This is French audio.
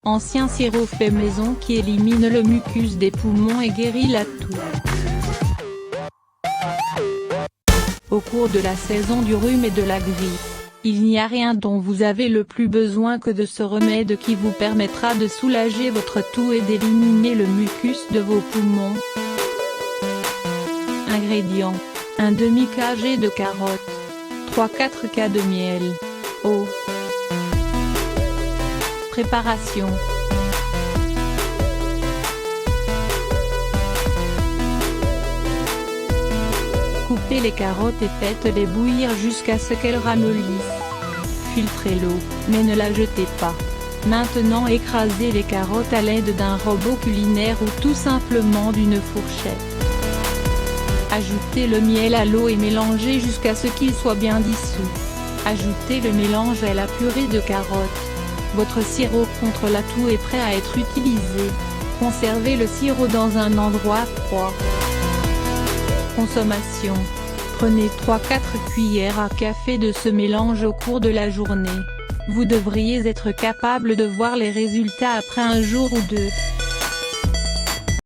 ancien sirop fait maison qui élimine le mucus des poumons et guérit la toux. Au cours de la saison du rhume et de la grippe, il n'y a rien dont vous avez le plus besoin que de ce remède qui vous permettra de soulager votre toux et d'éliminer le mucus de vos poumons. Ingrédients: un demi-kg de carottes, 3-4 k de miel, eau. Préparation. Coupez les carottes et faites-les bouillir jusqu'à ce qu'elles ramollissent. Filtrez l'eau, mais ne la jetez pas. Maintenant écrasez les carottes à l'aide d'un robot culinaire ou tout simplement d'une fourchette. Ajoutez le miel à l'eau et mélangez jusqu'à ce qu'il soit bien dissous. Ajoutez le mélange à la purée de carottes. Votre sirop contre la toux est prêt à être utilisé. Conservez le sirop dans un endroit froid. Consommation. Prenez 3-4 cuillères à café de ce mélange au cours de la journée. Vous devriez être capable de voir les résultats après un jour ou deux.